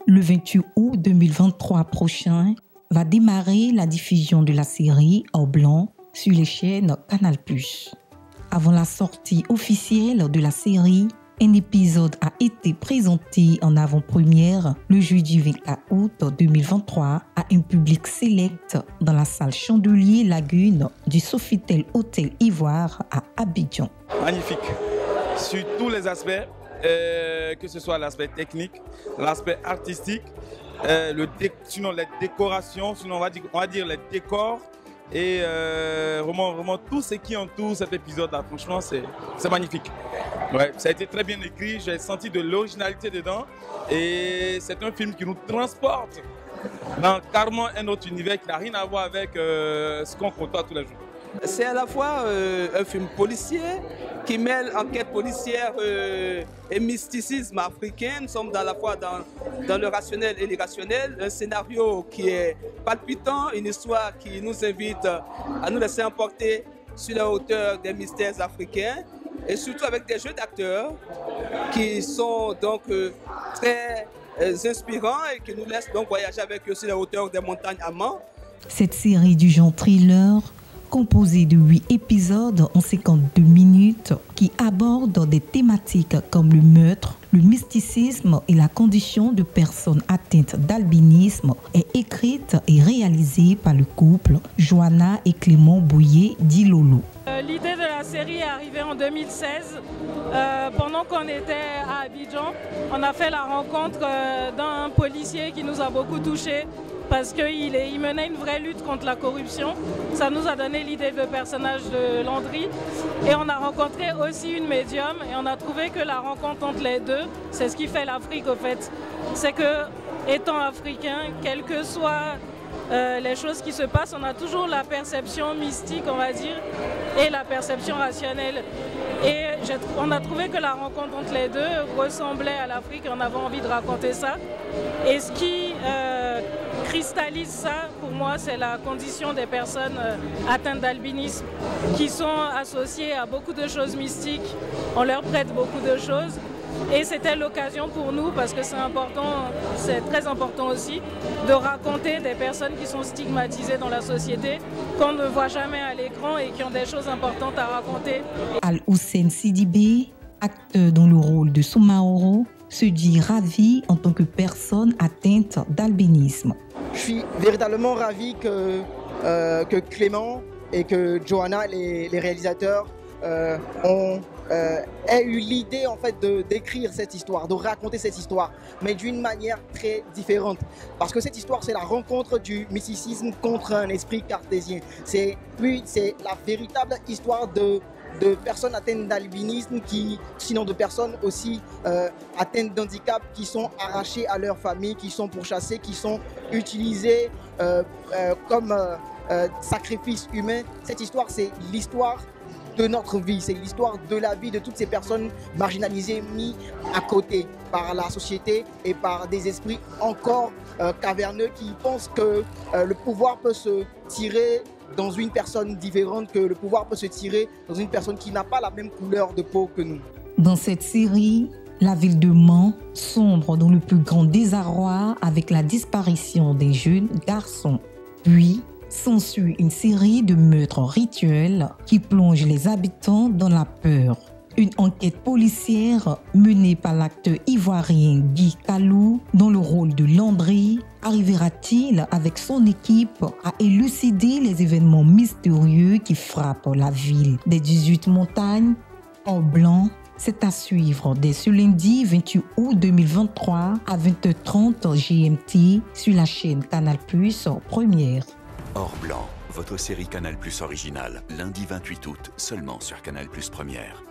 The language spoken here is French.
Le 28 août 2023 prochain va démarrer la diffusion de la série Or Blanc sur les chaînes Canal+. Avant la sortie officielle de la série, un épisode a été présenté en avant-première le jeudi 24 août 2023 à un public select dans la salle Chandelier Lagune du Sofitel Hôtel Ivoire à Abidjan. Magnifique, sur tous les aspects, que ce soit l'aspect technique, l'aspect artistique, sinon les décorations, sinon on va dire les décors et vraiment tout ce qui entoure cet épisode-là. Franchement, c'est magnifique. Ouais, ça a été très bien écrit, j'ai senti de l'originalité dedans et c'est un film qui nous transporte dans carrément un autre univers qui n'a rien à voir avec ce qu'on côtoie tous les jours. C'est à la fois un film policier qui mêle enquête policière et mysticisme africain. Nous sommes à la fois dans le rationnel et l'irrationnel. Un scénario qui est palpitant, une histoire qui nous invite à nous laisser emporter sur la hauteur des mystères africains et surtout avec des jeux d'acteurs qui sont donc très inspirants et qui nous laissent donc voyager avec eux sur la hauteur des montagnes Amman. Cette série du genre thriller, composée de 8 épisodes en 52 minutes qui abordent des thématiques comme le meurtre, le mysticisme et la condition de personnes atteintes d'albinisme, est écrite et réalisée par le couple Joanna et Clément Bouillet dit Lolo. L'idée de la série est arrivée en 2016. Pendant qu'on était à Abidjan, on a fait la rencontre d'un policier qui nous a beaucoup touchés parce qu'il menait une vraie lutte contre la corruption. Ça nous a donné l'idée de personnage de Landry. Et on a rencontré aussi une médium et on a trouvé que la rencontre entre les deux, c'est ce qui fait l'Afrique au fait. C'est que, étant africain, quelles que soient les choses qui se passent, on a toujours la perception mystique, on va dire, et la perception rationnelle. Et on a trouvé que la rencontre entre les deux ressemblait à l'Afrique et on avait envie de raconter ça. Et ce qui cristallise ça, pour moi, c'est la condition des personnes atteintes d'albinisme qui sont associées à beaucoup de choses mystiques. On leur prête beaucoup de choses. Et c'était l'occasion pour nous, parce que c'est important, c'est très important aussi, de raconter des personnes qui sont stigmatisées dans la société, qu'on ne voit jamais à l'écran et qui ont des choses importantes à raconter. Al-Hussein Sidibé, acteur dans le rôle de Soumaoro, se dit ravi en tant que personne atteinte d'albinisme. Je suis véritablement ravi que Clément et que Joanna, les réalisateurs, aient eu l'idée en fait d'écrire cette histoire, de raconter cette histoire, mais d'une manière très différente. Parce que cette histoire, c'est la rencontre du mysticisme contre un esprit cartésien. C'est la véritable histoire de personnes atteintes d'albinisme, sinon de personnes aussi atteintes d'handicap, qui sont arrachées à leur famille, qui sont pourchassées, qui sont utilisées comme sacrifice humain. Cette histoire, c'est l'histoire de notre vie, c'est l'histoire de la vie de toutes ces personnes marginalisées, mises à côté par la société et par des esprits encore caverneux qui pensent que le pouvoir peut se tirer dans une personne différente, que le pouvoir peut se tirer dans une personne qui n'a pas la même couleur de peau que nous. Dans cette série, la ville de Mans sombre dans le plus grand désarroi avec la disparition des jeunes garçons. Puis, s'ensuit une série de meurtres rituels qui plongent les habitants dans la peur. Une enquête policière menée par l'acteur ivoirien Guy Kalou dans le rôle de Landry arrivera-t-il avec son équipe à élucider les événements mystérieux qui frappent la ville des 18 montagnes? Or Blanc, c'est à suivre dès ce lundi 28 août 2023 à 20h30 GMT sur la chaîne Canal+ Première. Or Blanc, votre série Canal+ originale, lundi 28 août, seulement sur Canal+ Première.